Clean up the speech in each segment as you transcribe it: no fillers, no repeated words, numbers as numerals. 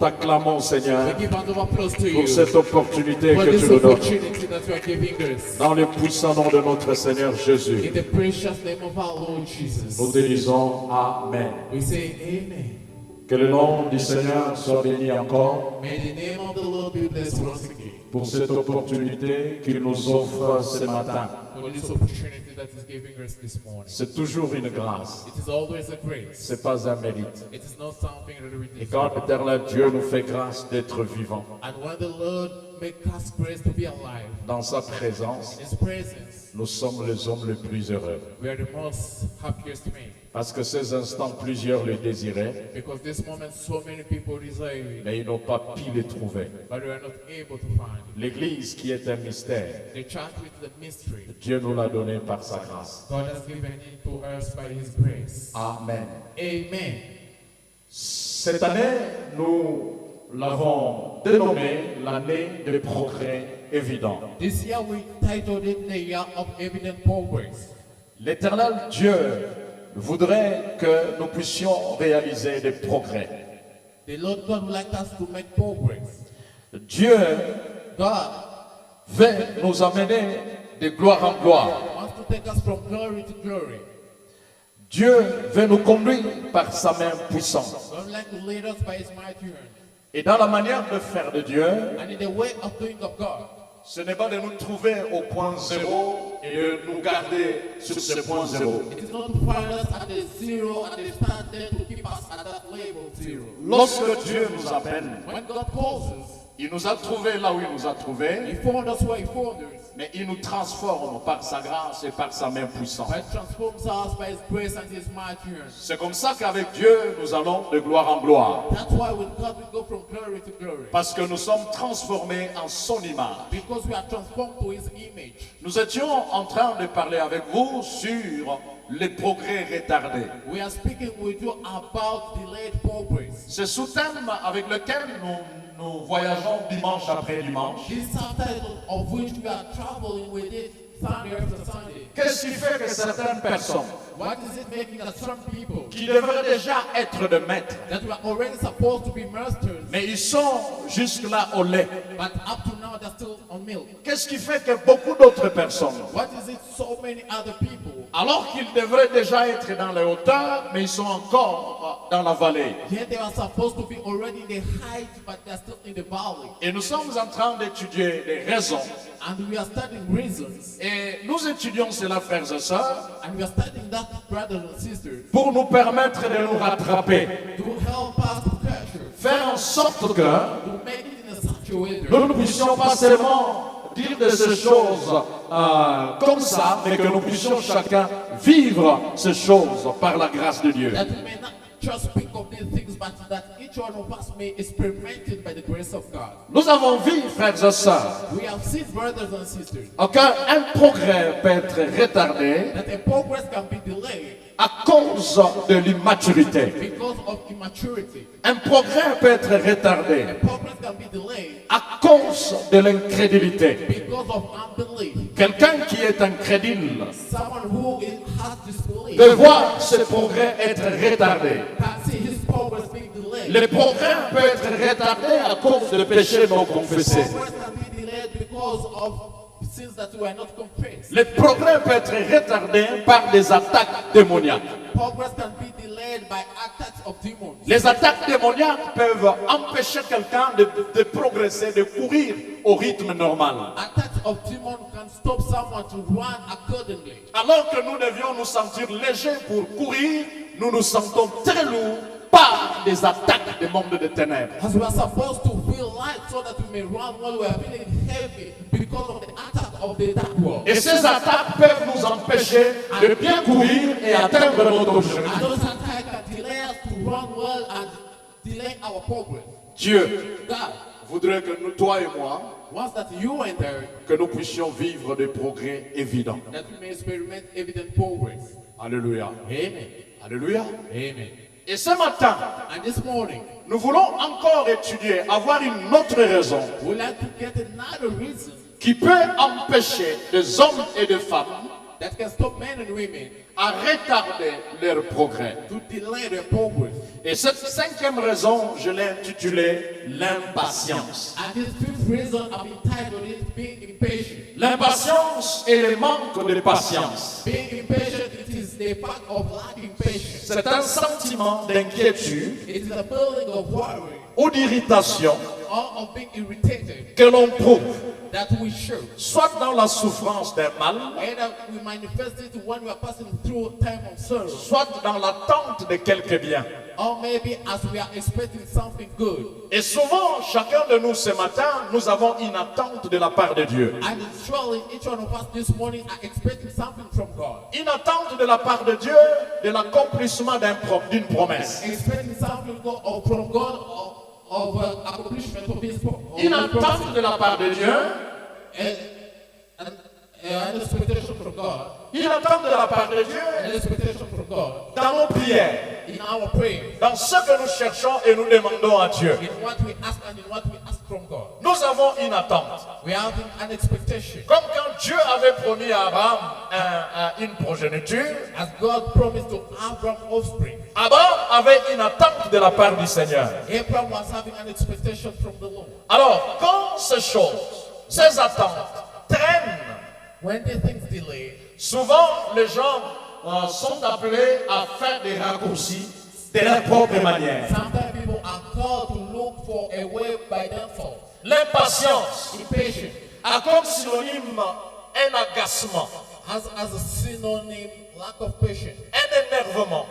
t'acclamons, Seigneur, We give round of applause to you pour cette opportunité for que this tu nous donnes. opportunity that you are giving us. Dans le puissant nom de notre Seigneur Jésus, In the precious name of our Lord Jesus, nous te disons Amen. we say amen. Que le nom du Seigneur soit béni encore May the name of the Lord be blessed once again pour cette opportunité qu'il nous offre ce matin. for this opportunity that is giving us this morning. C'est toujours une grâce, It is always a grace. c'est pas un mérite. It is not something that we Et deserve. quand l'Éternel Dieu nous fait grâce d'être vivants And when the Lord makes us grace to be alive, dans sa présence, His presence, nous sommes les hommes les plus heureux. we are the most happiest men. Parce que ces instants, plusieurs le désiraient, Because this moment, so many people desire it, mais ils n'ont pas pu les trouver. but we are not able to find it. L'Église qui est un mystère, The church with the mystery, Dieu nous l'a donné par sa grâce. God has given it to us by His grace. Amen. Amen. Cette année, nous l'avons dénommée l'année de progrès évident. This year we titled it the Year of Evident Progress. L'Éternel Dieu voudrait que nous puissions réaliser des progrès. The Lord God would like us to make progress. Dieu God veut nous amener de gloire en gloire. wants to take us from glory to glory. Dieu veut nous conduire par sa main puissante. God would like to lead us by His mighty hand. Et dans la manière de faire de Dieu, And in the way of doing of God, ce n'est pas de nous trouver au point zéro et de nous garder sur ce point zéro. it is not to find us at the zero and the start there to keep us at that level zero. Lorsque Dieu nous appelle, When God calls us, il nous a trouvés là où il nous a He trouvés, found us where He found us. mais il nous transforme par sa grâce et par sa main puissante. But He transforms us by His grace and His mighty hand. C'est comme ça qu'avec Dieu, nous allons de gloire en gloire. That's why with God we go from glory to glory. Parce que nous sommes transformés en son image. Because we are transformed to His image. Nous étions en train de parler avec vous sur les progrès retardés. We are speaking with you about delayed progress. C'est sous-thème avec lequel nous voyageons dimanche après dimanche. This subtitle of which we are traveling with it Sunday after Sunday. Qu'est-ce qui fait que certaines personnes What is it making that some people qui devraient déjà être de maîtres, that were already supposed to be masters, mais ils sont jusque-là au lait? but up to now they're still on milk? Qu'est-ce qui fait que beaucoup d'autres personnes, What is it so many other people, alors qu'ils devraient déjà être dans les hauteurs, mais ils sont encore dans la vallée? yet they are supposed to be already in the height, but they're still in the valley? Et nous sommes en train d'étudier les raisons. And we are studying reasons, Et nous étudions cela, frères et sœurs, and we are studying that, brothers and sisters, pour nous permettre de nous rattraper. to help us to capture, Faire en sorte que to make it in a such a way nous ne puissions pas seulement dire de ces choses comme ça, mais que nous puissions chacun vivre ces choses par la grâce de Dieu. that we may not just speak of these things, but that each one of us may experience it by the grace of God. Nous avons vu, frères et sœurs, We have seen, brothers and sisters, qu'un progrès peut être retardé that a progress can be delayed à cause de l'immaturité. because of immaturity. Un progrès peut être retardé A progress can be delayed à cause de l'incrédulité. because of unbelief. Quelqu'un qui est incrédule Someone who has disbelief peut voir ce progrès être retardé. can see his progress being delayed. Le progrès peut être retardé à cause de péchés non confessés. Progress can be delayed because of sins that were not confessed. Le progrès peut être retardé par des attaques démoniaques. Progress can be delayed by attacks of demons. Les attaques démoniaques peuvent empêcher quelqu'un de progresser, de courir au rythme normal. Attacks of demons can stop someone to run accordingly. Alors que nous devions nous sentir légers pour courir, nous nous sentons très lourds par des attaques des mondes de ténèbres. As we are supposed to feel light so that we may run while we are feeling heavy because of the attack of the dark world. Et ces attaques peuvent nous empêcher de bien courir et atteindre notre objectif. And those attacks can delay us to run well and delay our progress. Dieu God voudrait que nous, toi et moi, wants that you and I, que nous puissions vivre des progrès évidents. that we may experiment evident progress. Alléluia. Amen. Alléluia. Amen. Et ce matin, And this morning, nous voulons encore étudier, avoir une autre raison we'd like to get another reason qui peut empêcher des hommes et des femmes that can stop men and women à retarder leur progrès. to delay their progress. Et cette cinquième raison, je l'ai intitulée l'impatience. And this fifth reason I've entitled it being impatient. L'impatience est le manque de patience. Being impatient, it is the fact of lacking patience. C'est un sentiment d'inquiétude It is a feeling of worry ou d'irritation or of being irritated que l'on prouve, that we show. soit dans la souffrance d'un mal, Either we manifest it when we are passing through a time of sorrow, soit dans l'attente de quelque bien. or maybe as we are expecting something good. Et souvent, chacun de nous ce matin, nous avons une attente de la part de Dieu. And surely each one of us this morning are expecting something from God. Une attente de la part de Dieu de l'accomplissement d'une promesse. Expecting something from God of accomplishment of His Une attente de la part de Dieu. An expectation from God. Une attente de la part de Dieu An expectation from God. dans nos prières, In our prayers. dans ce que nous cherchons et nous demandons à Dieu. In what we ask and in what we ask from God. Nous avons une attente. We have an expectation. Comme quand Dieu avait promis à Abraham une progéniture, As God promised to Abraham offspring. Abraham avait une attente de la part du Seigneur. Abraham was having an expectation from the Lord. Alors, quand ces choses, ces attentes traînent, When the things delay, souvent les gens sont appelés à faire des raccourcis de leur propre manière. sometimes people are called to look for a way by themselves. L'impatience Impatient a comme synonyme un agacement, has as a synonym lack of patience, un énervement,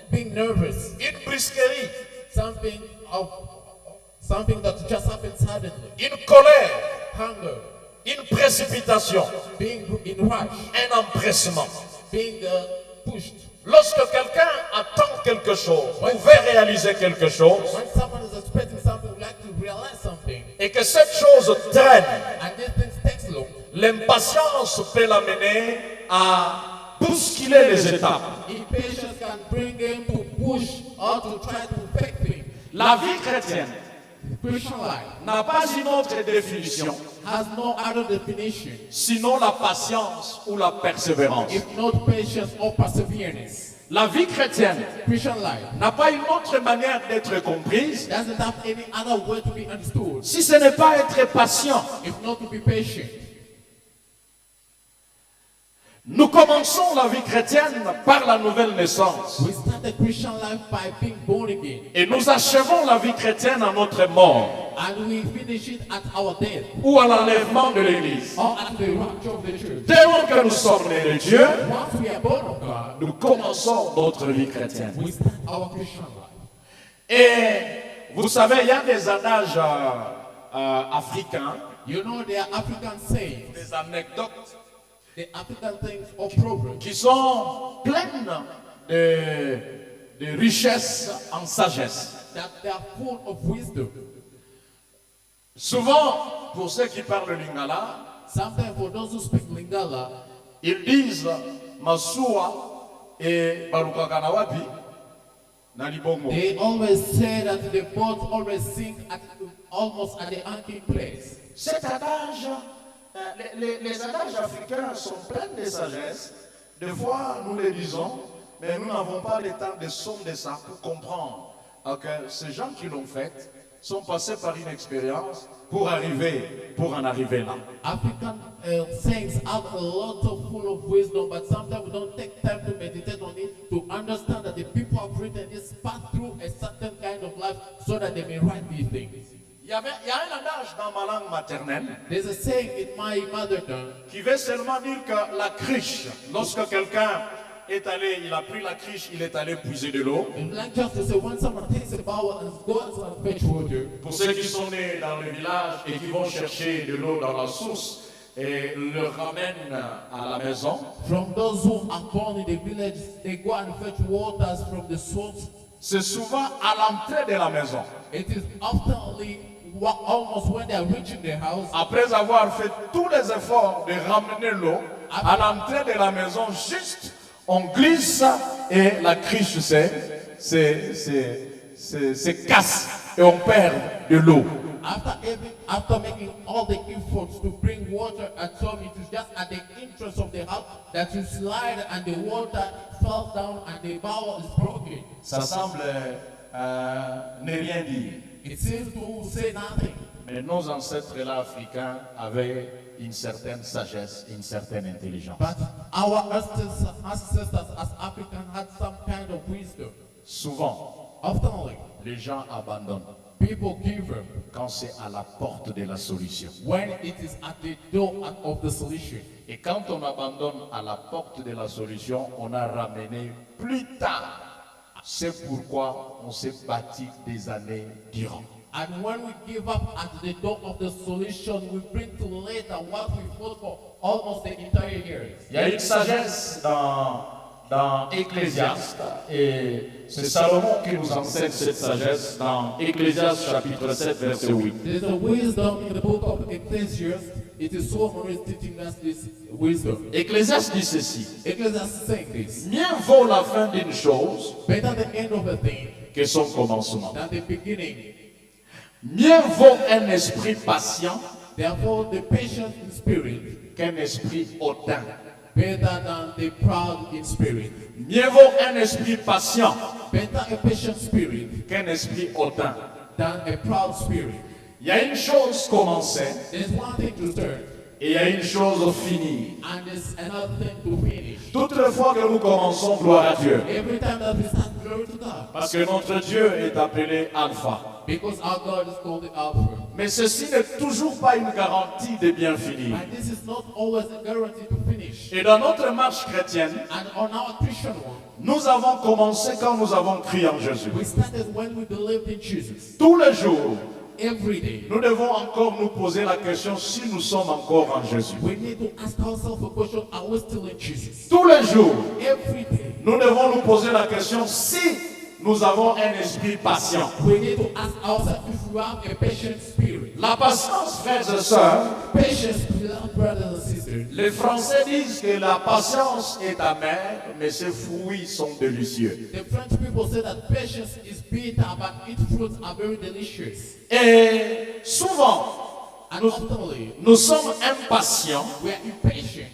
being nervous, une brusquerie, something that just happens suddenly, une colère, hunger, une précipitation, being in rush, un empressement. being pushed. Lorsque quelqu'un attend quelque chose, ou veut réaliser quelque chose, When someone is expecting something, would like to realize something, et que cette chose traîne, and these things takes long, l'impatience peut l'amener à bousculer les étapes. impatience can bring him to push or to try to affect things. La vie chrétienne Christian life n'a pas une autre définition, has no other definition sinon la patience ou la persévérance. if not patience or perseverance. La vie chrétienne Christian life n'a pas une autre manière d'être comprise, doesn't have any other way to be understood si ce n'est pas être patient. if not to be patient. Nous commençons la vie chrétienne par la nouvelle naissance We start the Christian life by being born again, et nous achevons la vie chrétienne à notre mort and we finish it at our death ou à l'enlèvement de l'Église. or at the rapture of the church. Dès lors que nous sommes nés de Dieu, Once we are born of God, nous commençons notre vie chrétienne. we start our Christian life. Et vous savez, il y a des adages africains, You know, there are African sayings, des anecdotes the African things or proverbs qui sont pleines de richesse en sagesse. that they are full of wisdom. Souvent, pour ceux qui parlent lingala, Sometimes for those who speak Lingala, ils disent Masua et Barukakanawapi na Libongo. they always say that the boats always sink almost at the anchoring place. Cet adage, les adages africains sont pleins de sagesse. Des fois, nous les lisons, mais nous n'avons pas le temps de sonder ça pour comprendre que ces gens qui l'ont fait sont passés par une expérience pour en arriver là. African sayings have a lot of full of wisdom, but sometimes we don't take time to meditate on it to understand that the people have written this path through a certain kind of life so that they may write these things. Il y a un adage dans ma langue maternelle There's a saying in my mother tongue qui veut seulement dire que la cruche, lorsque quelqu'un est allé, il a pris la cruche, il est allé puiser de l'eau. in like just to say when someone takes a bowl and goes and fetch water. Pour ceux qui sont nés dans le village et qui vont chercher de l'eau dans la source et le ramènent à la maison, From those who are born in the village, they go and fetch waters from the source. c'est souvent à l'entrée de la maison. It is oftenly almost when they are reaching the house, Après avoir fait tous les efforts de ramener l'eau, à l'entrée de la maison, juste on glisse et la cruche se casse et on perd de l'eau. After making all the efforts to bring water at some, it is just at the entrance of the house that you slide and the water falls down and the bowl is broken. Ça semble ne rien dire. It seems to say nothing. Mais nos ancêtres là africains avaient une certaine sagesse, une certaine intelligence. But our ancestors as Africans had some kind of wisdom. Souvent, Often, les gens abandonnent people give up quand c'est à la porte de la solution. when it is at the door of the solution. Et quand on abandonne à la porte de la solution, on a ramené plus tard. C'est pourquoi on s'est bâti des années durant. And when we give up at the door of the solution, we bring to later what we fought for almost the entire years. Il y a une sagesse dans Ecclésiaste, et c'est Salomon qui nous enseigne cette sagesse dans Ecclésiaste chapitre 7 verset 8. There's a wisdom in the book of Ecclesiastes. It is Solomon who is teaching us this wisdom. Ecclésiaste dit ceci: Ecclesiastes saying this. mieux vaut la fin d'une chose Better the end of a thing que son commencement. than the beginning. Mieux vaut un esprit patient Therefore, the patient in spirit qu'un esprit hautain. better than the proud in spirit. Mieux vaut un esprit patient Better a patient spirit qu'un esprit hautain. than a proud spirit. Il y a une chose commencée There's one thing to start, et il y a une chose finie. and there's another thing to finish. Toutes les fois que nous commençons, gloire à Dieu. Every time that we start, glory to God. Parce que notre Dieu est appelé Alpha. Because our God is called the Alpha. Mais ceci n'est toujours pas une garantie de bien finir. And this is not always a guarantee to finish. Et dans notre marche chrétienne, And on our Christian walk, nous avons commencé quand nous avons cru en Jésus. we started when we believed in Jesus. Tous les jours, Every day, nous devons encore nous poser la question si nous sommes encore en Jésus. we need to ask ourselves a question, are we still in Jesus? Tous les jours, Every day, nous devons nous poser la question si nous avons un esprit patient. we need to ask ourselves if we have a patient spirit. La patience, frères et sœurs, Patience, beloved brothers and sisters. les Français disent que la patience est amère, mais ses fruits sont délicieux. The French people say that patience is bitter, but its fruits are very delicious. Et souvent, And oftenly, nous sommes impatients we are impatient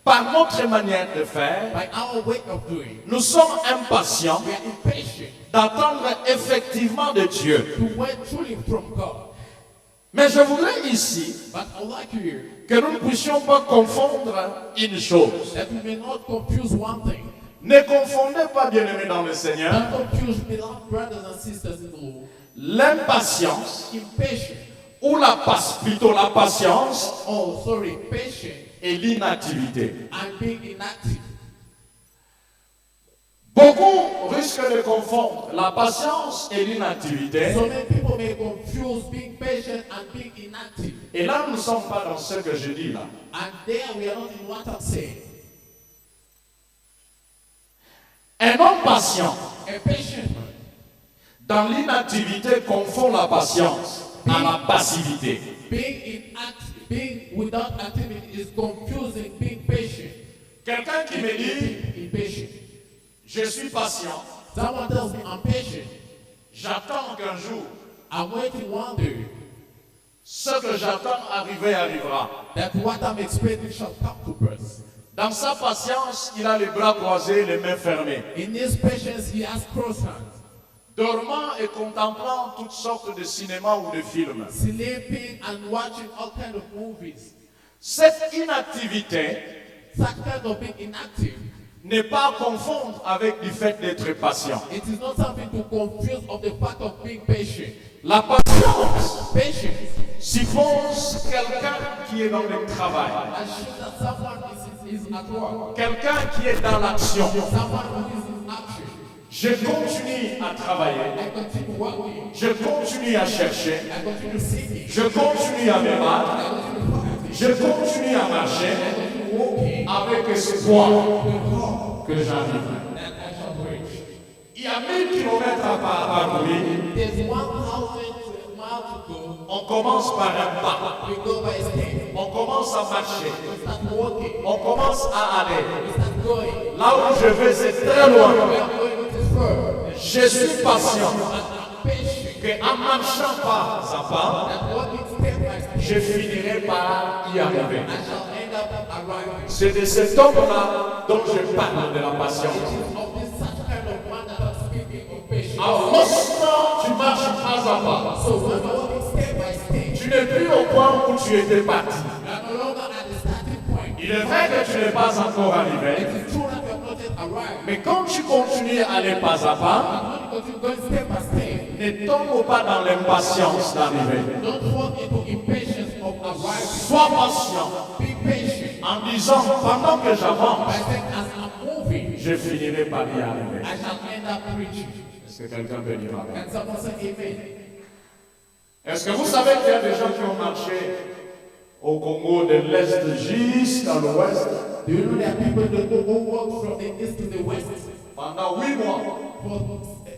par notre manière de faire. by our way of doing. Nous sommes impatients We are impatient d'attendre effectivement de Dieu. to wait truly from God. Mais je voudrais ici But I would like you que nous ne puissions pas confondre une chose. that we may not confuse one thing. Ne confondez pas, bien-aimés dans le Seigneur, Don't confuse beloved brothers and sisters in the Lord. l'impatience Impatient. ou plutôt la patience Oh, sorry, patient et l'inactivité. and being inactive. Beaucoup risquent de confondre la patience et l'inactivité. So many people may confuse being patient and being inactive. Et là, nous ne sommes pas dans ce que je dis là. And there we are not in what I'm saying. Un homme patient A patient man dans l'inactivité confond la patience à la passivité. being inactive, being without activity is confusing being patient. Quelqu'un qui me dit, Being impatient. je suis patient, Someone tells me I'm patient. j'attends qu'un jour, I'm waiting one day ce que j'attends arrivera. that what I'm expecting shall come to pass. Dans sa patience, il a les bras croisés, les mains fermées, In his patience, he has crossed hands, dormant et contemplant toutes sortes de cinémas ou de films. sleeping and watching all kinds of movies. Cette inactivité That kind of being inactive, n'est pas à confondre avec le fait d'être patient. it is not something to confuse of the fact of being patient. La patience Patience suppose quelqu'un qui est dans le travail, assures that someone is at work, quelqu'un qui est dans l'action. someone who is in action. Je continue à travailler, I continue working, je continue à chercher, I continue seeking, je continue à me battre, I continue fighting, je continue à marcher I continue walking, avec espoir the que j'arrive. that I shall reach. Il y a 1000 kilomètres à parcourir, There's 1,000 miles to go. on commence par un pas, We go by step. on commence à marcher, We start walking. on commence à aller. We start going. Là où je vais, c'est très loin. We are going with his word. Je suis patient. I'm patient. qu'en marchant pas à pas, that walking step by step, je finirai par y arriver. I shall end up arriving. C'est de cet homme-là dont je parle de la patience. Of this such kind of man that I'm speaking of patience. Alors, lorsque tu marches pas à pas, So when you're walking step by step, tu n'es plus au point où tu étais parti. you are no longer at the starting point. Il est vrai que tu n'es pas encore It arrivé, is true that you have not yet arrived. mais quand tu continues à aller pas à pas, But when you continue going step by step, ne tombe pas dans l'impatience d'arriver. don't fall into impatience of arriving. Sois patient Be patient. en disant, pendant que By j'avance, saying, as I'm moving, je finirai par y arriver. I shall end up preaching. Est-ce que quelqu'un peut dire amen? Can someone say amen? Est-ce que vous savez qu'il y a des gens qui ont marché au Congo de l'Est jusqu'à l'Ouest Do you know there are people that go walk from the east to the west pendant 8 mois, for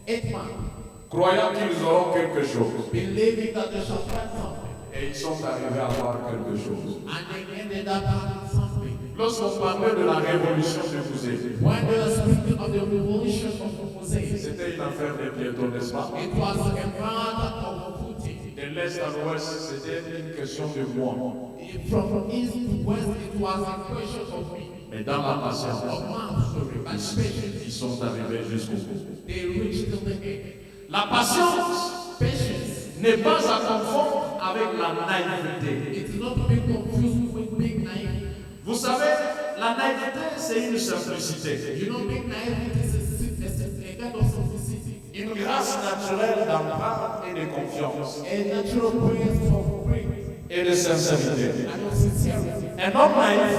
8 months, croyant qu'ils auront quelque chose? believing that they shall find something, Et ils sont arrivés à avoir quelque chose. and they ended up having something? Lorsqu'on parlait de la révolution de Fusée, When they were speaking of the revolution of Moses, c'était une affaire de piétons, n'est-ce pas? it was a matter of footing. De l'Est à l'Ouest, c'était une question de moi. From east to west, it was a question of me. Mais dans la patience, Of man, sorry, by patience, ils sont arrivés jusqu'au bout. they reached till the end. La patience Patience, n'est pas à confondre avec la naïveté. it is not to be confused with being naive. Vous savez, la naïveté, c'est une simplicité, You know, being naive is a kind of simplicity. une grâce naturelle d'emprunt et de confiance A natural praise of praise et de sincérité. and of sincerity. Un homme naïf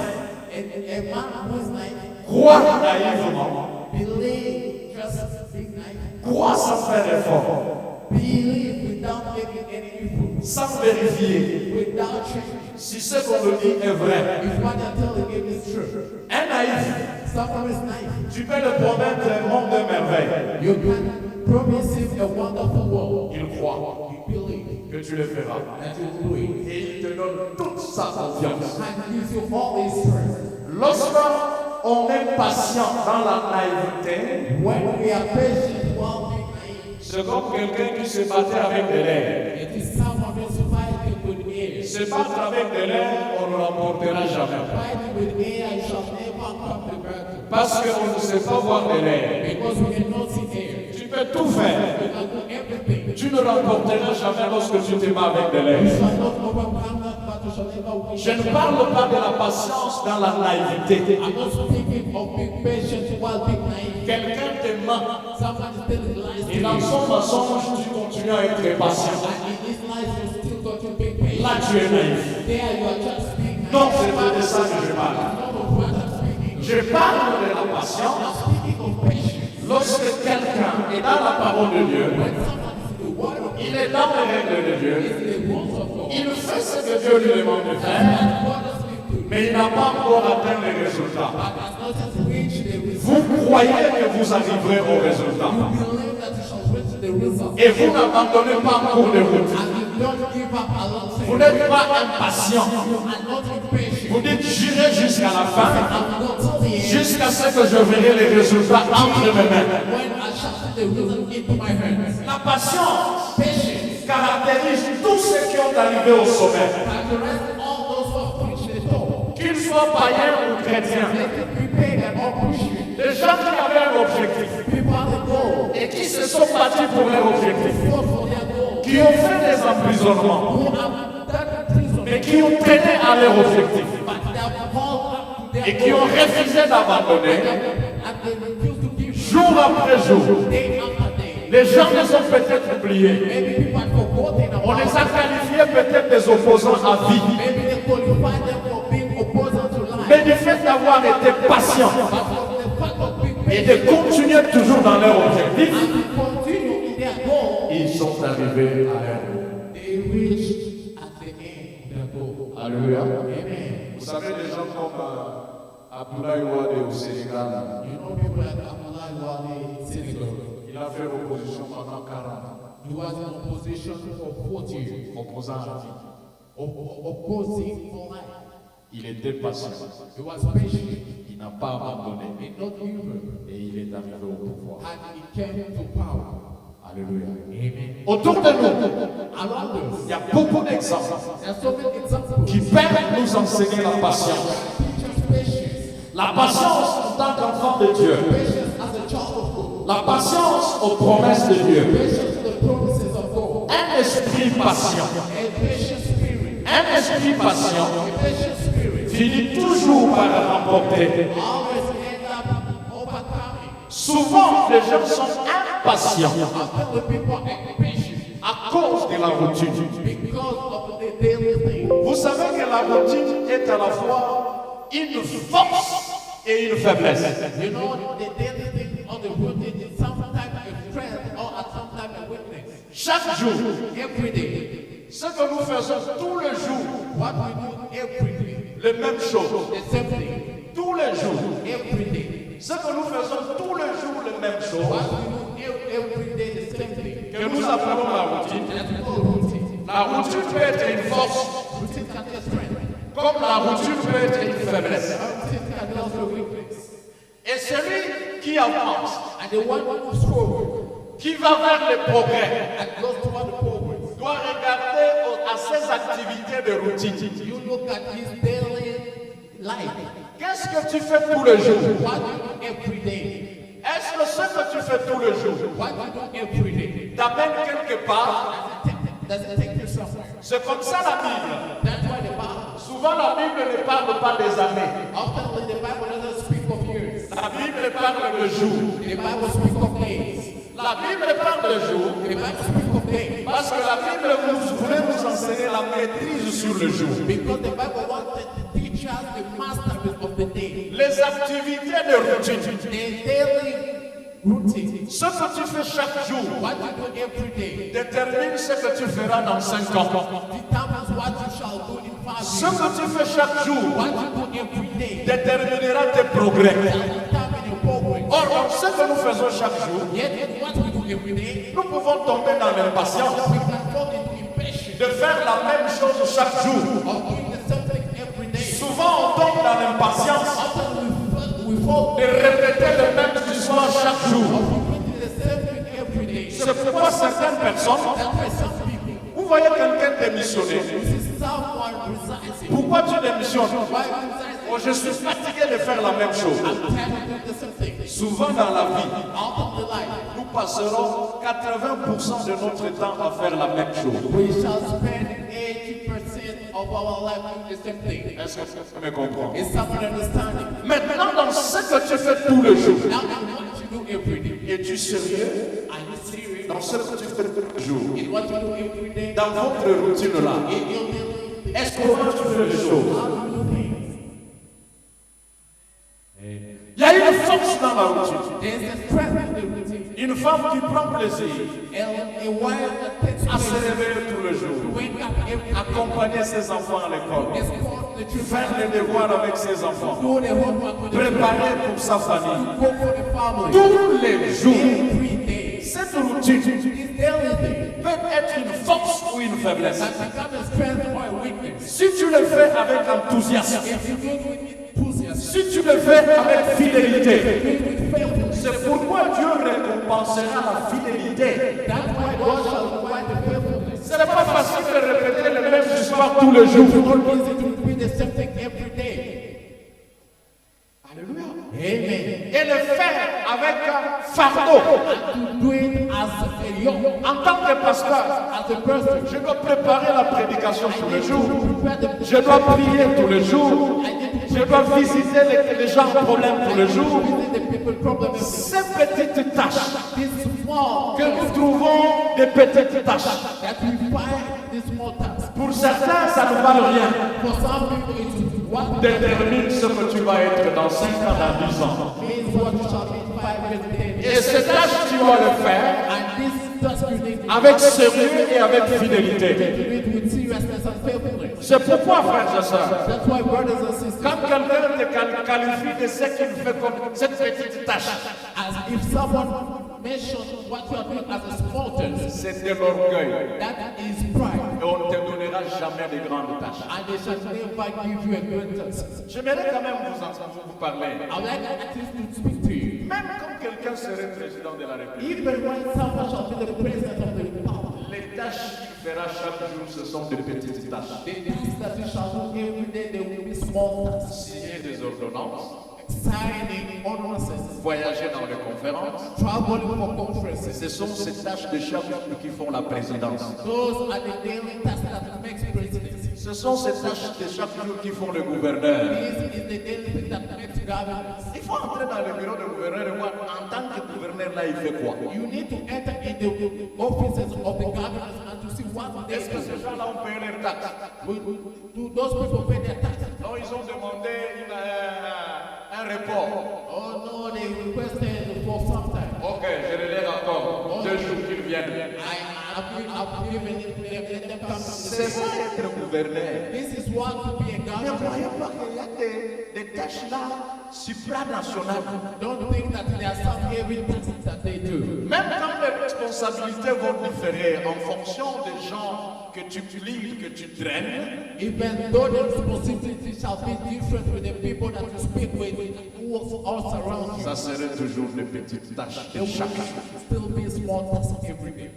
A man who is naive, croit naïvement, believe just being naive, croit sans faire effort, believe without making any effort, sans vérifier without checking. si ce qu'on le dit est vrai. If what they're telling him is true, Un naïf, someone is naive. tu peux le promettre un monde de merveilles. You can promise him a wonderful world. Il croit You believe que tu le feras. that you'll do it. Et il te donne toute sa confiance. And gives you all his strength. Lorsqu'on est patient dans la naïveté, When we are patient while being naive, c'est comme quelqu'un qui se battait avec de l'air. it is someone who's fighting with air. Se battre avec de l'air, on ne l'emportera jamais. Fighting with air, I shall never come to battle. Parce qu'on ne sait pas voir de l'air. Because we cannot see air. Tu peux tout faire. We can do everything. Tu ne l'emporteras jamais lorsque tu te bats avec de We l'air. shall not overcome that battle, shall never win. Je ne parle pas de la patience dans la naïveté. I'm not speaking of being patient while being naive. Quelqu'un te ment Someone is telling lies to et dans you. son mensonge, tu continues à être patient. And in this life, you still got to be patient. Là, tu es naïf. There you are just being naive. Non, c'est pas de ça que je parle. Not of what I'm speaking. Je parle de la I'm patience speaking of patience. lorsque quelqu'un est dans la parole de Dieu, When someone is in the word of God, il est dans les règles de Dieu, is in the rules of God, il fait ce que Dieu lui demande de faire, and God is speaking to you, mais il n'a pas encore atteint les résultats. but has not yet reached the result. Vous croyez que vous arriverez au résultat You believe that you shall reach the result. et vous n'abandonnez pas en cours de route. And you don't give up along the Vous way. n'êtes pas impatient. You are not impatient. Vous dites j'irai jusqu'à la fin, I'm not till the end. jusqu'à ce que je verrai les résultats entre mes mains. When I shall see the result into my hands. La patience Patience caractérise tous ceux qui ont arrivé au sommet, characterizes all those who have reached the top. qu'ils soient païens ou chrétiens. They can be paid and all Christian. Des gens qui avaient un objectif People have a goal. et qui se sont battus pour leur objectif, Fought for their goal. qui ont fait des emprisonnements, Who have done prison. mais qui ont tenu à leur objectif But they have called up to et their qui ont goal. refusé d'abandonner And they refuse to give jour après jour. day after day. Les gens les ont peut-être oubliés. Maybe people had forgotten On about les a qualifiés peut-être des opposants à vie. Maybe they qualified them for being opposed to life. Mais du fait d'avoir été patients But for the fact of being et patient de continuer toujours dans leur objectif, and to continue in their goal, ils sont arrivés à leur but. they reached at the end their goal. Alléluia. Amen. Vous savez, des gens comme Abdoulaye Wade au Sénégal, You know people like Abdoulaye Wade in Senegal. il a fait l'opposition pendant 40 ans, He was in opposition for 40 years, opposant à la vie. opposing for life. Il était patient. He was patient, Il n'a pas abandonné. and not given, Et il est arrivé au pouvoir. and he came to power. Alléluia. Amen. Autour de nous, Around us, il y a beaucoup d'exemples there are so many examples. qui peuvent nous enseigner la patience. Teach us patience. La patience en tant qu'enfant de Dieu. Patience as a child of God. La patience aux promesses de Dieu. Patience to the promises of God. Un esprit patient. A patient spirit. Un esprit patient A patient spirit. finit toujours par remporter. Always end up overcoming. Souvent, les gens sont impatients Often the people are impatient à cause de la routine. because of the daily thing. Vous savez que la routine est à la fois une force et une faiblesse. You know, the daily thing or the routine is sometimes a strength or at sometimes a weakness. Chaque jour, Every day, ce que nous faisons tout le jour, what we do every day, les mêmes choses. the same thing, Tous les jours, every day. ce que nous faisons tous les jours, les mêmes choses, What we do every day, the same thing. que nous appelons la routine. That's called routine. La routine peut être une force, Routine can be a strength. comme la routine peut être une faiblesse. Routine can be also a weakness. Et celui qui avance, And the one who moves forward qui va vers le progrès, and goes toward the progress, doit regarder à ses activités de routine. you look at his daily life. Qu'est-ce que tu fais tous les jours? What you do every day. Est-ce que ce que tu fais tous les jours What you do every day. t'amène quelque part? Does it take you somewhere? C'est comme ça la Bible. That's why the Bible, Souvent la Bible ne parle pas des années. often the Bible doesn't speak of years. La Bible parle de jours. The Bible speaks of days. La Bible parle de jours The Bible speaks of days. parce que la Bible voulait nous enseigner la maîtrise sur le jour. Because the Bible wanted to teach us the mastery of the day. Les activités de routine. The daily routine. Ce que tu fais chaque jour What you do every day détermine ce que tu feras dans 5 ans. determines what you shall do in 5 Ce years. que tu fais chaque jour What you do every day déterminera tes progrès. determines your progress. Or, dans ce que nous faisons chaque jour, Yet in what we do every day, nous pouvons tomber dans l'impatience we can fall into impatience de faire la même chose chaque jour. of doing the same thing every day. Souvent, on tombe dans l'impatience Often we fall de répéter les mêmes histoires chaque jour. repeating the same thing every day. C'est pourquoi certaines personnes, That's why some people, vous voyez quelqu'un démissionner. this is someone resigning. Pourquoi tu démissionnes? Why resigning? Oh, je suis fatigué de faire la même chose. I'm tired of doing the same thing. Souvent dans la vie, Out of the life, nous passerons 80% de notre temps à faire la même chose. we shall spend 80% of our life doing the same thing. Est-ce que tu me comprends? Is someone understanding? Maintenant, dans ce que tu fais tous les jours, Now in what you do every day, es-tu sérieux are you serious? dans ce que tu fais tous les jours? In what you do every day, Dans votre routine-là, in your daily, est-ce comment tu fais les choses? how do you do things? Il y a une force dans la routine. There's a strength in the routine. Une femme qui prend plaisir And a wife that takes à se place réveiller tous les to jours, wake up every day, accompagner ses enfants à l'école, escort the faire children, les devoirs avec ses enfants, do the homework with the children, préparer pour sa famille. go for the family. Tous les jours, Every day. cette routine This daily thing peut être une force ou une faiblesse. has become a strength or a weakness. Si tu le fais avec enthousiasme, If you do it with enthusiasm, si tu le fais avec fidélité, do it with faithfulness, c'est pourquoi Dieu récompensera la fidélité. that's why God shall provide the faithfulness. Ce n'est pas facile de répéter les mêmes histoires tous les jours. It's not easy to repeat the same thing every day. Alléluia. Amen. Et le faire avec un fardeau. To do it as a young, En tant que pasteur, as a person, je dois préparer la prédication tous les jours. prepare the Je dois prier tous les jours. Je dois visiter les gens en problème tous les jours. visit the people problem every day. Ces petites tâches This small que nous trouvons des petites tâches. that we find this small task. Pour certains, ça ne vale rien. For some people, it's what Détermine ce que tu vas être dans 5 ans, dans 10 ans. means what you shall be in 5 years, 10 years. Et ces tâches, tu dois le faire And this task you need to avec sérieux et avec fidélité. do it with seriousness and faithfulness. C'est pourquoi, frères et sœurs, That's why, brothers and sisters, quand quelqu'un te qualifie de ce qu'il fait comme cette petite tâche, as if someone mentions what you are doing as a small task, c'est de l'orgueil. that is pride. Et on ne te donnera jamais de grandes tâches. And they shall never give you a great task. J'aimerais quand même vous parler. I would like at least to speak to you. Même quand quelqu'un quelqu'un serait président de la République, Even when someone shall be the president of the republic, les tâches qu'il fera chaque jour, ce sont des petites tâches. the tasks that you shall do every day, they will be small tasks. Signer des ordonnances, Signing ordinances, voyager dans les conférences, traveling for conferences. ce sont ces tâches de chaque jour qui font la présidence. Those are the daily tasks that makes presidency. Ce sont ces tâches de chaque jour qui font le gouverneur. This is the daily thing that makes governance. Il faut entrer dans le bureau du gouverneur et voir en tant que gouverneur là il fait quoi. You need to enter in the offices of the governors and to see what they Est-ce que ces do. gens-là ont payé leurs taxes? Do those people pay their taxes? Non, ils ont demandé un report. Oh no, they requested for some time. Ok, je relève encore 2 jours qu'ils viennent. I've given it, let them come to C'est the ça être gouverneur. This is what to be a Ne governor. croyez pas qu'il y a des tâches là supranationales. Don't think that there are some heavy tasks that they do. Même quand les responsabilités vont différer en fonction des gens que tu utilises, que tu traînes, Even though the responsibility shall be different with the people that you speak with, who also around you, ça serait toujours des petites tâches there de will chacun. still be small tasks every day.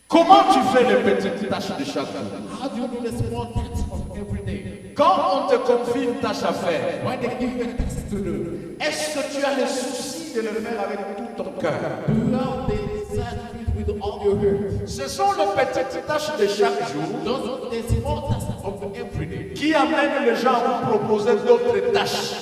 Comment tu fais les petites tâches de chacun? How do you do the small tasks of every day? Quand on te confie une tâche à faire, When they give you a task to do, est-ce que tu as le souci de le faire avec tout ton cœur? do you have the desire to do it with all your heart? Ce sont les petites tâches de chaque jour Those are the small tasks of every day. qui amènent les gens à vous proposer d'autres tâches.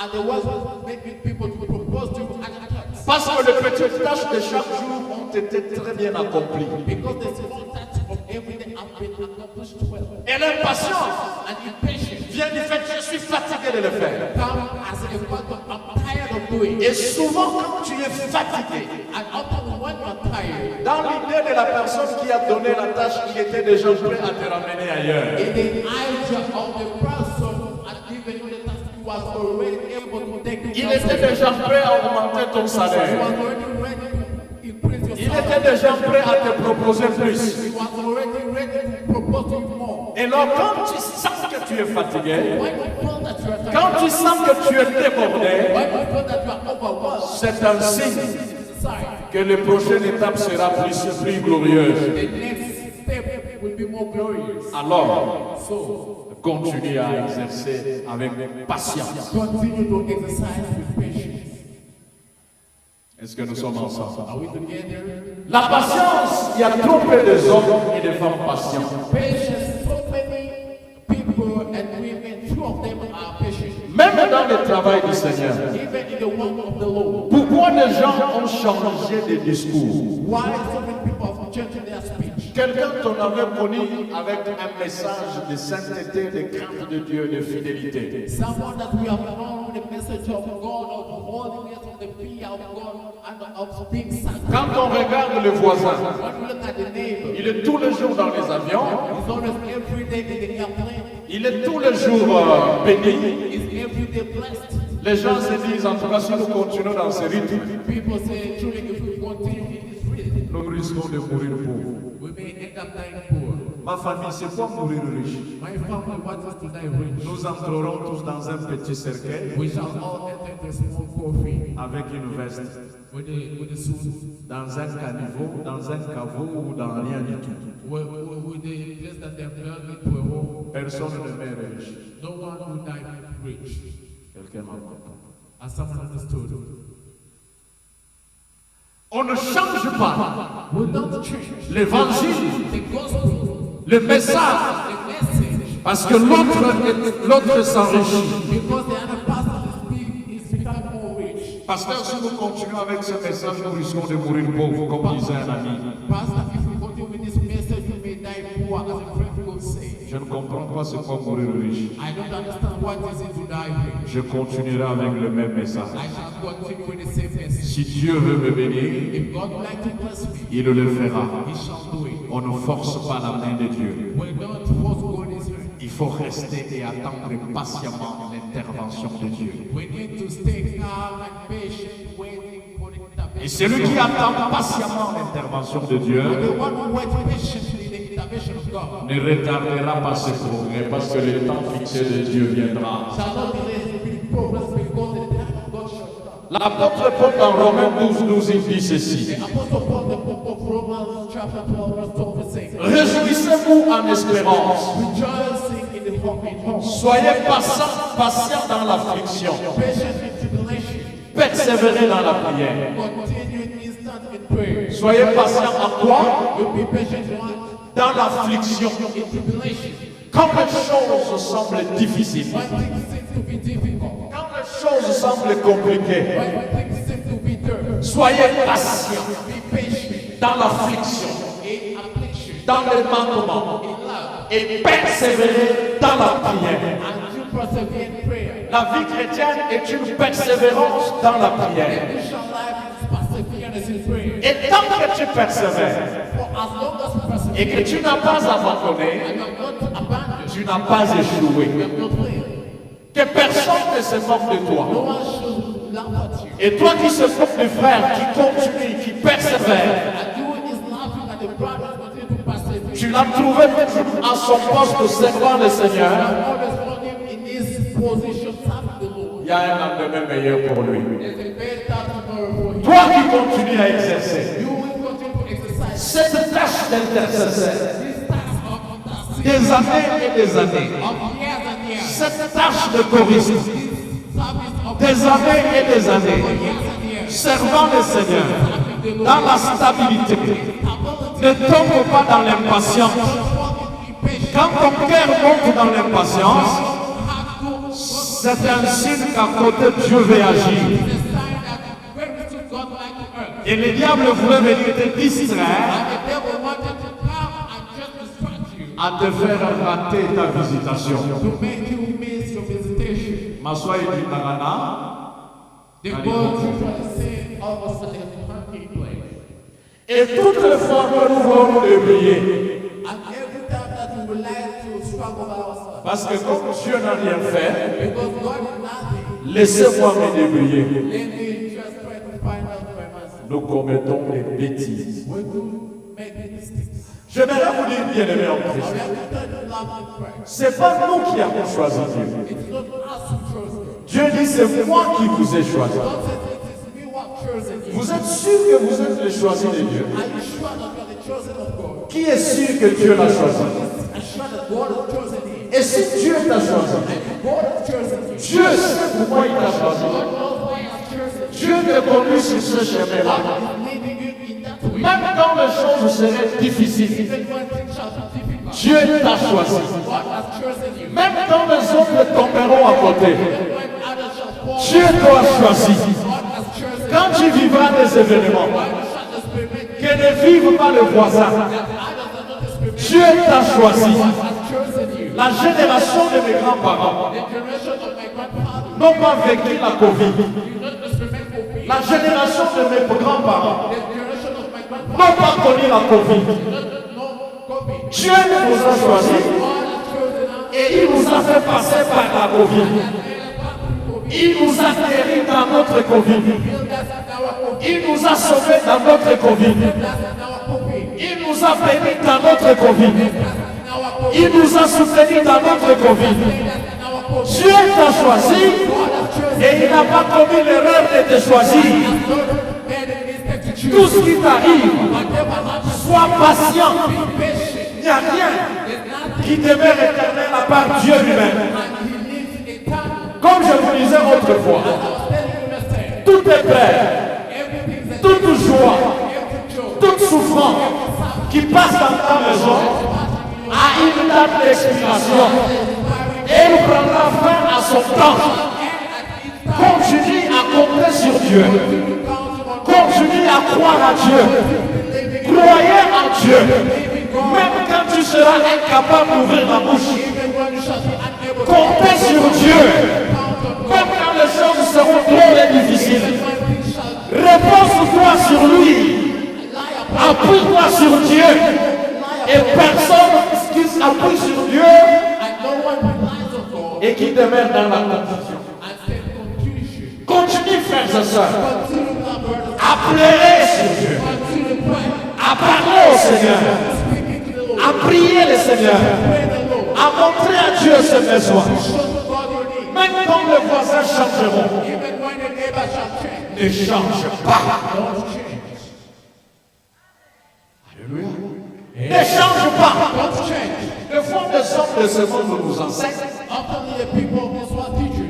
Are the ones that make people to propose to you other tasks. Parce que les petites tâches de chaque jour ont été très bien accomplies. Because the small tasks of every day have been accomplished well. Et l'impatience And impatience vient du fait que je suis fatigué de le faire. come as a fact of I'm tired of doing it. Et souvent quand tu es fatigué, And often when you are tired, dans l'idée de la personne qui a donné la tâche, il était déjà prêt à te ramener ailleurs. in the idea of the person who had given you the task, he was already able to take it. Il était déjà prêt à augmenter ton He salaire. was already ready to increase your Il salary. était déjà prêt à te proposer plus. He was already ready to propose to you more. Et alors quand tu sens que tu es fatigué, When you feel that you are tired, quand tu sens que tu es débordé, when you feel that you are overwhelmed, c'est un signe it's a sign que la prochaine étape sera plus glorieuse. the next step will be more glorious. Alors, So, continue à exercer avec patience. continue to exercise with patience. Est-ce que nous sommes ensemble? Are we together? La patience, il y a trop peu d'hommes et de femmes patients. Patience, so many people and women, few of them are patient. Même dans le travail du Seigneur. Even in the work of the Lord. Pourquoi les gens ont changé de discours? Why so many people have changed their speech? Quelqu'un t'en avait connu avec un message de sainteté, de crainte de Dieu, de fidélité. Someone that we have known with the message of God, of holiness, of the fear of God, and of being sanctified. Quand on regarde le voisin, When we look at the neighbor, il est tous les jours dans les avions, he's always every day in the airplane. il est tous les jours béni. He's every day blessed. Les gens se disent, en tout cas, si nous continuons dans ce rythme, People say, truly, if we continue in this rhythm, nous risquons de mourir pauvres. we may end up dying poor. Ma famille, c'est quoi mourir riche? My family wants us to die rich. Nous entrerons tous dans un petit cercueil We shall all enter the small coffin avec une veste, with the suit, dans un caniveau, dans un caveau ou dans rien du tout. with the place that they're building to a home. Personne ne meurt riche. No one will die rich. Quelqu'un m'a compris. As someone understood. On ne change pas We don't change l'évangile, the gospel, le message, the message, parce que l'autre s'enrichit. because the other person is becoming more rich. Pasteur, si nous continuons avec ce message, nous risquons de mourir pauvres, comme disait un ami. Pastor, if we continue with this message, we may die poor, as a friend would say. Je ne comprends pas c'est quoi mourir riche. I don't understand what is it to die rich. Je continuerai avec le même message. I shall continue with the same message. Si Dieu veut me bénir, If God would like to bless me, il le fera. He shall do it. On ne force pas la main de Dieu. We don't force God's hand. Il faut rester et attendre patiemment l'intervention de Dieu. We need to stay calm and patient, waiting for the Et intervention. celui qui attend patiemment l'intervention de Dieu The one who waits patiently the intervention of God ne retardera pas ses progrès parce que le temps fixé de Dieu viendra. shall not delay the big progress because the time of God shall come. L'apôtre Paul dans Romains 12, il dit ceci. The Apostle Paul, the book of Romans, chapter 12, verse 12, is saying, Réjouissez-vous en espérance. rejoicing in the hope, Soyez patients dans l'affliction. patient in tribulation, Persévérez dans la prière. continuing instant in prayer. Soyez patients en quoi? You'll be patient Dans l'affliction. in tribulation. Quand les choses semblent difficiles, When things seem to be difficult, quand les choses semblent compliquées, when things seem to be tough, soyez patients be patient dans l'affliction, in affliction, dans les manquements in love, et persévérez dans la prière. and you persevere in prayer. La vie chrétienne est une persévérance dans la prière. Christian life is perseverance in prayer. Et tant que tu persévères For as long as you persevere, et que tu n'as pas abandonné, and you have not abandoned, tu n'as pas échoué. you have not failed. Que personne ne se moque de No toi. one should laugh at you. Et toi qui se moque du frère, qui continue, qui persévère, And you is laughing at the brothers continue to persevere. tu l'as trouvé à son poste servant le Seigneur. Always found him in his position serving the Lord. Il y a un lendemain meilleur pour lui. There's a better tomorrow for him. Toi qui continues à exercer You will continue to exercise cette tâche d'intercesseur this task of intercession des années et des années, of years and years. cette tâche de choriste This service of des années et des années, years and years. servant le Seigneur Serving the Lord. dans la stabilité. Ne tombe pas dans l'impatience. Quand ton cœur monte dans l'impatience, c'est un signe qu'à côté Dieu veut agir. Et le diable voulait venir te distraire à te faire rater ta visitation. Maswa dit Nagana. Et toutes les fois que nous voulons le prier, parce que comme Dieu n'a rien fait, laissez-moi me débrouiller. Nous commettons des bêtises. J'aimerais vous dire, bien-aimés en Christ, ce n'est pas nous qui avons choisi Dieu. Dieu dit, c'est moi qui vous ai choisi. Vous êtes sûr que vous êtes les choisis de Dieu? Qui est sûr que Dieu l'a choisi? Et si Dieu t'a choisi, Dieu sait pourquoi il t'a choisi. Dieu t'a conduit sur ce chemin-là. Même quand les choses seraient difficiles, Dieu t'a choisi. Même quand les autres tomberont à côté, Dieu t'a choisi. Quand tu vivras des événements, que ne vive pas le voisin, Dieu t'a choisi. La génération de mes grands-parents n'ont pas vécu la Covid. La génération de mes grands-parents n'ont pas connu la Covid. Dieu nous a choisis et il nous a fait passer par la Covid. Il nous a guéris dans notre Covid. Il nous a sauvés dans notre Covid. Il nous a bénis dans notre Covid. Il nous a soutenus dans notre Covid. Dieu t'a choisi et il n'a pas commis l'erreur de te choisir. Tout ce qui t'arrive, sois patient. Il n'y a rien qui demeure éternel à part Dieu lui-même. Comme je vous disais autrefois, tout est prêt, toute joie, toute souffrance qui passe dans ta maison a une date d'expiration et il prendra fin à son temps. Continue à compter sur Dieu. Continue à croire à Dieu. Croyez en Dieu. Même quand tu seras incapable d'ouvrir la bouche, comptez sur Dieu. Même quand les choses seront trop difficiles, repose-toi sur lui. Appuie-toi sur Dieu. Et personne qui s'appuie sur Dieu et qui demeure dans la confusion. Continue, frères et sœurs, à pleurer sur Dieu, à parler au Seigneur, à prier le Seigneur, à montrer à Dieu ce besoin. Même quand les voisins changeront, Ne change pas. Don't change. Alléluia. Ne change pas. Don't change. Le fond des hommes de ce monde nous enseigne. Often the people of this world teach you.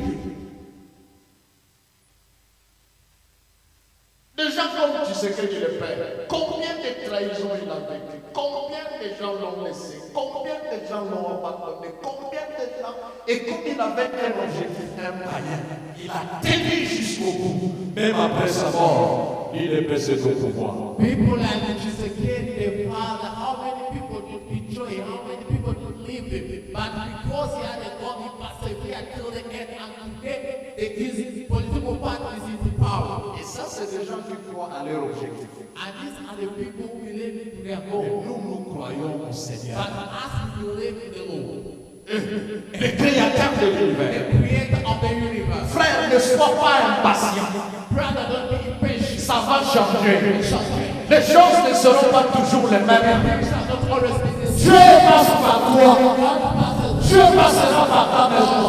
Déjà, comme tu sais que tu le pères, combien de trahisons il a vécu, combien de gens l'ont laissé, combien de gens l'ont abandonné, combien de gens. Et comme il avait un objectif, un païen, il a tenu jusqu'au bout. Même après sa mort, il est baissé au pouvoir. People like Jesus again, their father, how many people did betray, how many people did leave him, but because he had a God, he persevered till the end, and today, his political party is in power. Et ça, c'est des gens qui croient à leur objectif. And these are the people who believe in their Et goal. nous croyons au Seigneur. But as we believe in the Lord, Le créateur de l'univers. the creator of the universe, Frère, ne sois pas impatient. brother, don't be impatient. Ça va changer. It shall change. Les choses ne seront pas toujours les mêmes. Things shall not always be the Dieu same. passe par toi. God passes Dieu passera par ta maison.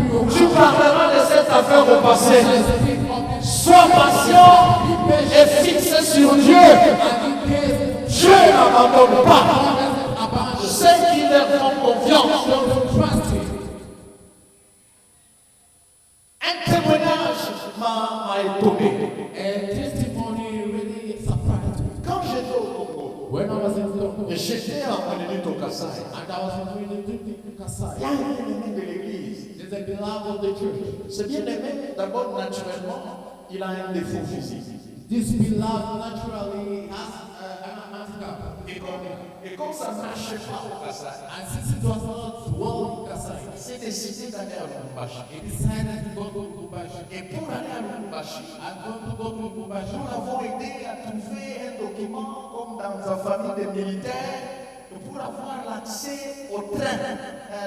through Tu parleras de cette affaire au passé. your Sois patient et fixé sur Dieu. Dieu n'abandonne pas. Ceux qui leur font confiance. Un témoignage m'a étonné. Quand j'étais au Congo, j'étais en minute au Kassai. Il y a un élément de l'église. Ce bien-aimé, d'abord naturellement, il a un défaut physique. This beloved naturally has a handicap. Et comme ça ne marchait pas au Kassai, And since it was not well in Kasai, c'est décidé d'aller à Lubumbashi. he decided to go to Lubumbashi. Et pour aller à Lubumbashi, And going to go to Lubumbashi, nous l'avons aidé à trouver un document comme dans sa famille de militaires pour avoir l'accès au train,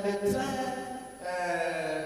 les trains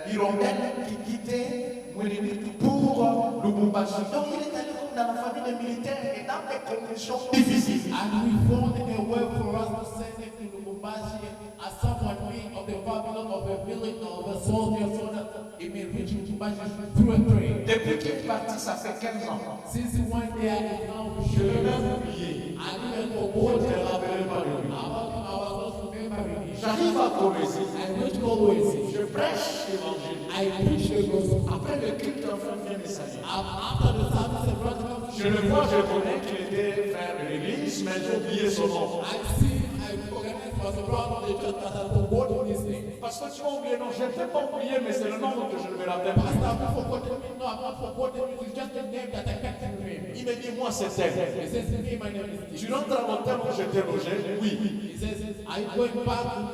hirondelles qui quittaient Mouriniti pour Lubumbashi. Donc il est allé comme dans la famille des militaires et dans des conditions difficiles. and we found a way for us to send him to Lubumbashi as someone being of the family of a village of a soldier so that he may reach Lubumbashi through a train. Depuis qu'il est parti, ça fait 15 ans. Since he went there, he's now Je l'ai sure. même oublié. I didn't Je forget ne me about rappelle pas de lui. I was not remembering it. J'arrive à Corésie. I went always. Je prêche l'évangile. I preach the gospel. Après le culte, l'enfant vient me saluer. After the service, a brother comes Je le vois, je connais qu'il était frère de l'église, mais j'ai oublié son nom. I see, I recognize was a brother of the church, but I forgot his name. Parce que tu m'as oublié, non, je ne t'ai pas oublié, mais c'est le nom que je ne me rappelle pas. Pastor, I've forgotten me. No, I've not forgotten it. It's just a name that I can't remember. Il me dit, moi c'est tel. He says, me, my name is Tu Steve. rentres à l'hôtel où j'étais logé? Oui. He says, are you going back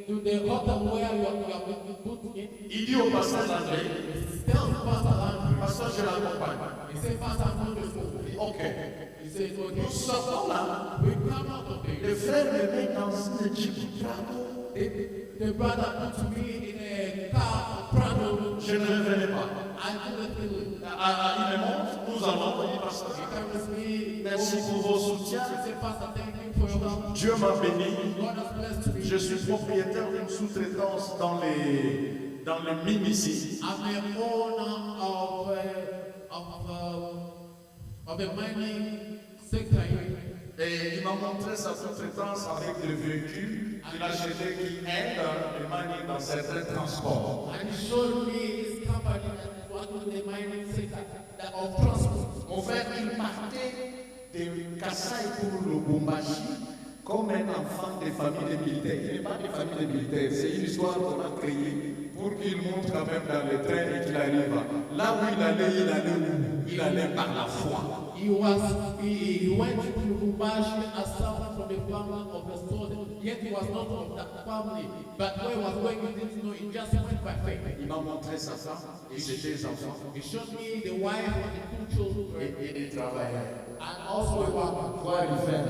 to the hotel where you have been put in? Il dit au pasteur André, Tell Pastor Andrew. pasteur, je l'accompagne. He said, Pastor, I'm going to school. Ok. He says, okay. Nous sortons là. We come out of there. Le frère me met dans une Jeep Prado. The brother put me in a car, Prado. Je ne revenais pas. I didn't feel it. Il me montre, nous allons, il dit, pasteur. He comes with me. Merci pour vos soutiens. He said, Pastor, thank you for your help. Dieu m'a béni. God has blessed me. Je suis propriétaire d'une sous-traitance dans le mine ici. I'm an owner of a mining sector here. Et il m'a montré sa sous-traitance avec des véhicules qu'il achetait qui aident le mining dans certains transports. And he showed me his company that is working in the mining sector that of transport. Mon frère, il partait de Kassai pour le Lubumbashi comme un enfant des familles des militaires. Il n'est pas des familles des militaires, c'est une histoire qu'on a créée pour qu'il monte quand même dans le train et qu'il arrive. Là où il allait où? Il allait par la foi. He went to Lubumbashi as someone from the family of a soldier. Yet he was not of that family. But where he was going, he didn't know. He just went by faith. Il m'a montré sa femme et ses deux enfants. He showed me the wife and the 2 children. Et des travailleurs. And also a woman. Toi, il fait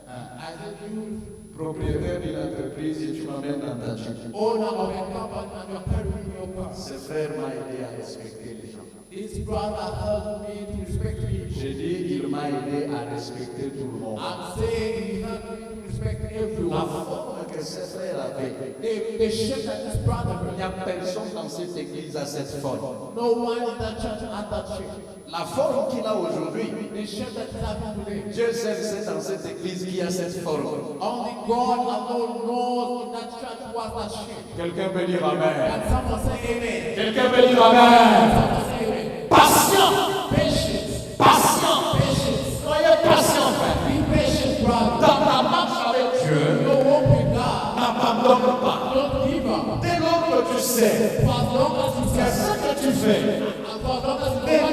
I said, you propriétaire d'une entreprise et tu m'amènes dans ta Jeep. owner of a company and you're carrying your car. Ce frère m'a aidé à respecter les gens. This brother helped me to respect people. J'ai dit, il m'a aidé à respecter tout le monde. I'm saying he helped me to respect La everyone. forme que ses frères avaient. The shape that this brother Il n'y a personne dans cette église à cette forme. no one in that church had that shape. La forme qu'il a aujourd'hui, The shape that is having today. Dieu seul sait dans cette église qui a cette forme. Only God alone knows in that church was that shape. Quelqu'un peut dire Amen. And someone say amen. Quelqu'un peut dire Amen. Someone say amen. Patient. Patience. Patient. Patience. Soyez patient, frère. Be patient, brother. Dans ta marche avec Dieu, No walk with God. n'abandonne pas. Don't give up. Dès lors que tu sais For as long as you que serve, ce que tu fais and for as long as you n'est know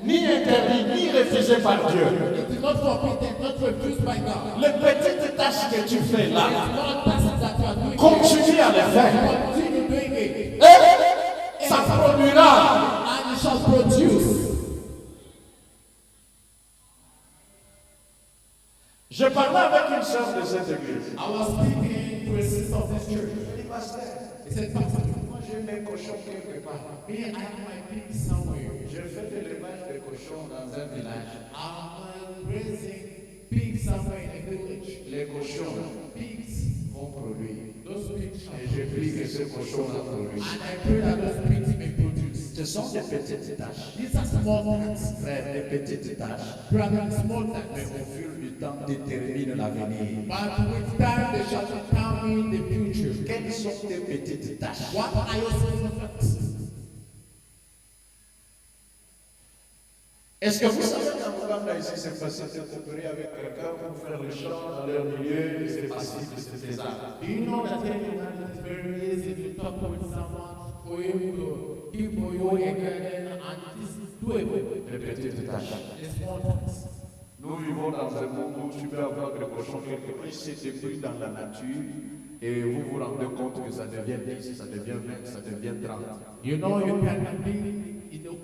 ni what interdit, ni refusé par Dieu. it is not forbidden, not refused by God. Les petites tâches que tu fais là, Small tasks that you are doing, continue à les faire. continue doing it, Et ça produira. and it shall produce. Je parlais avec une sœur de cette église. I was speaking to a sister of this church. Je dis, pasteur, He said, Pastor, moi j'ai mes cochons quelque part. me, I have my pigs somewhere. Je fais de l'élevage de cochons dans un village. I'm raising pigs somewhere in a village. Les cochons Pigs, vont produire. those pigs shall Et je prie que ce cochon va produire. and I pray that those pigs may produce. Ce sont des petites tâches. These are small tasks. Frère, des petites tâches. Brother, small Mais tasks. au fil du temps détermine l'avenir. But with time they shall determine the future. Quelles sont tes petites tâches? What are your small tasks? Est-ce que vous savez qu'en Ouganda ici c'est facile de coopérer avec quelqu'un pour faire le chant dans leur milieu? C'est facile, c'est faisable. Do you know that here in Uganda it's very easy to talk with someone for you to give for you a garden and it is doable. Les petites tâches. The small tasks. Nous vivons dans un monde où tu peux avoir des cochons quelque part, c'est débris dans la nature et vous vous rendez compte que ça devient 10, ça devient 20, ça devient 30. You know you can be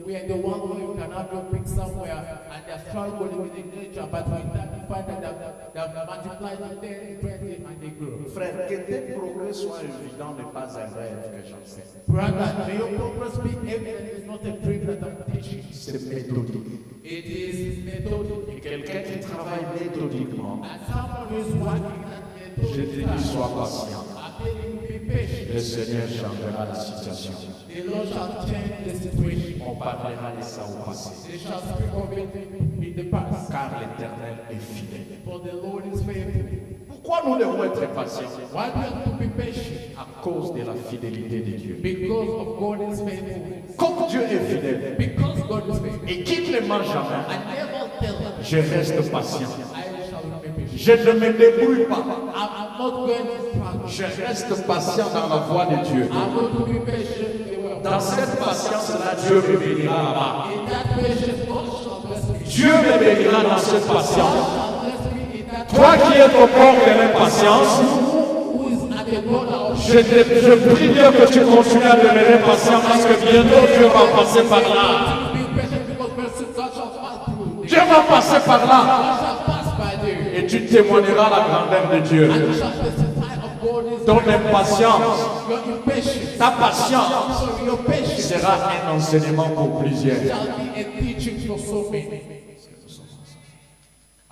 we are the one where you can have your pig somewhere and they're struggling with the nature, but with that you find that they've multiplied to 10, 20 and they grow. Frère, que tes progrès soient évidents n'est pas un rêve que j'enseigne. Brother, may your progress be evident. It's not a dream that I'm teaching. C'est méthodique. It is methodic. Et quelqu'un qui travaille méthodiquement, And someone who is working at je te dis, sois patient. I tell you, be patient. Le Seigneur changera la situation. The Lord shall change the situation. On parlera de ça au passé. They shall speak of it in the past. Car l'Éternel est fidèle. For the Lord is faithful. Pourquoi nous devons être patients? Why do you have to be patient? À cause de la fidélité de Dieu. Because of God is faithful. Comme Dieu est fidèle Because God is faithful. et qu'il ne ment jamais, I never tell them. je reste patient. I shall be patient. Je ne me débrouille pas. I'm not going to struggle. Je reste patient dans la voie de Dieu. I'm going to be patient in the world. Dans cette patience-là, Dieu me bénira là-bas. In that patience, God shall bless me. Dieu me bénira dans cette patience. God shall bless me in that Toi qui es au bord de l'impatience, who is at the border of je prie Dieu que tu continues à demeurer patient parce que bientôt Dieu va passer par là. be patient because mercy God shall pass through. Dieu va passer par là God shall pass by there. et tu témoigneras la grandeur de Dieu. And you shall testify of God is Ton impatience, your impatience. ta patience So your patience sera un enseignement pour plusieurs. shall be a teaching for so many.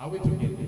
Are we together?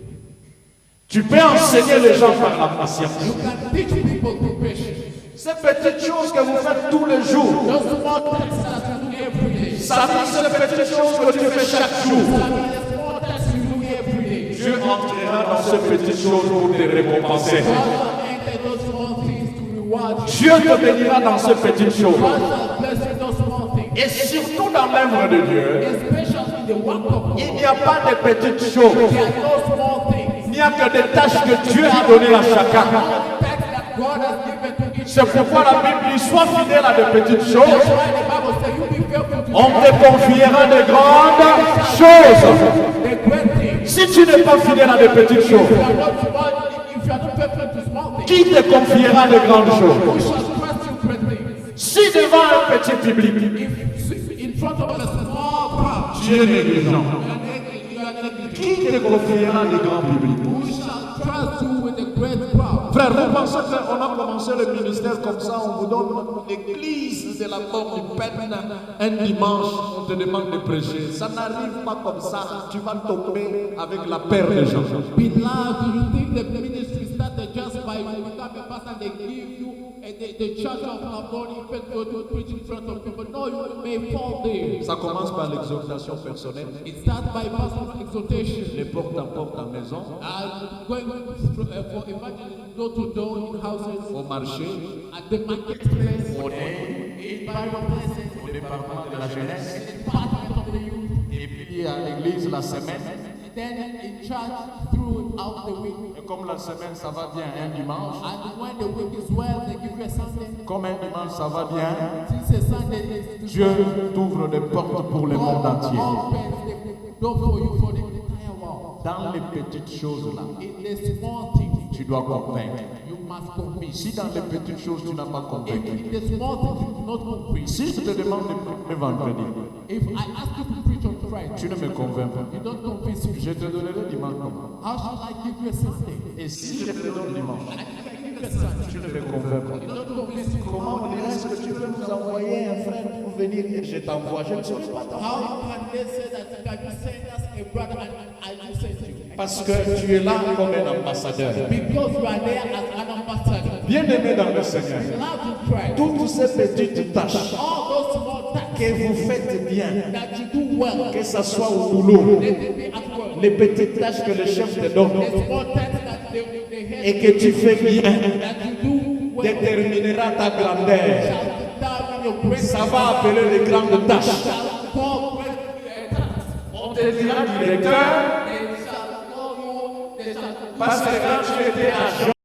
Tu peux enseigner les gens par la patience. You can teach people through patience. Ces petites choses que vous faites tous les jours, Those small tasks that you do every day. ça dit ces petites choses que tu fais chaque jour. The small tasks you do every day. Dieu entrera dans ces petites choses pour te récompenser. God shall enter those small things to reward you. Dieu te bénira dans ces petites choses. God shall bless you those small things. Et surtout dans l'œuvre de Dieu, Especially in the work of God. il n'y a pas de petites choses. There are no small things. Il n'y a que des tâches que Dieu a données à chacun. Tasks that God has given to each. C'est pourquoi la Bible dit, sois fidèle à de petites choses. That's why the Bible says you be faithful to On te confiera de grandes choses. the great things. Si tu n'es pas fidèle à de petites choses, If you are not faithful to small things, qui te confiera de grandes choses? who shall trust you great things? Si devant un petit public, If in front of a small crowd, tu es négligent, you are negligent. qui te confiera de grands publics? Who shall trust you with a great crowd? Frère, vous pensez qu'on a commencé le ministère comme ça, on vous donne l'église de la porte du peine, un dimanche, on te demande de prêcher. Ça n'arrive pas comme ça, tu vas tomber avec la paire de gens. Beloved, do you think the ministry started pastor, they give you the church of Laboni, you can go to preach in front of people. No, you may fall there. Ça commence par l'exhortation personnelle. It starts by personal exhortation. Les porte à porte à maison, Going for evangelism, door to door in houses, au marché, at the marketplace, au nez, in Bible places, au département de la jeunesse, in the department of the youth, et puis à l'église la semaine. and then in church throughout the week. Et comme la semaine ça va bien un dimanche, And when the week is well, they give you a Sunday. comme un dimanche ça va bien, Since a Sunday is Dieu t'ouvre des portes pour le monde entier. opens the door for you for the entire world. Dans les petites choses là, In the small things, tu dois convaincre. you must convince. Si dans les petites choses tu n'as pas If convaincu, in the small things you do not convince, si je te demande de prêcher vendredi, if I ask you to preach on Friday, tu ne me convaincs pas. you don't convince me. Je te donnerai dimanche comment. How shall I give you a Sunday? Et si je te donne dimanche, And if I give you a Sunday, tu ne me convaincs pas. you don't convince me. Comment on dirait est-ce que tu veux nous envoyer un frère pour venir et je t'envoie? Je ne saurais pas t'envoyer. How can they say that can you send us a brother and I will send you? Parce que tu es là comme un ambassadeur. Because you are there as an ambassador. Bien-aimé dans le Seigneur, Love to Christ. toutes ces petites tâches All those small tasks que vous faites bien, that you do well, que ce soit au boulot, let it be at work. les petites tâches que le chef te donne The small tasks that they help et que tu fais bien, that you do well déterminera ta grandeur. shall determine your great Ça va appeler les grandes tâches. shall call great tasks. On te dira directeur, They shall call you, they shall parce que quand tu étais agent,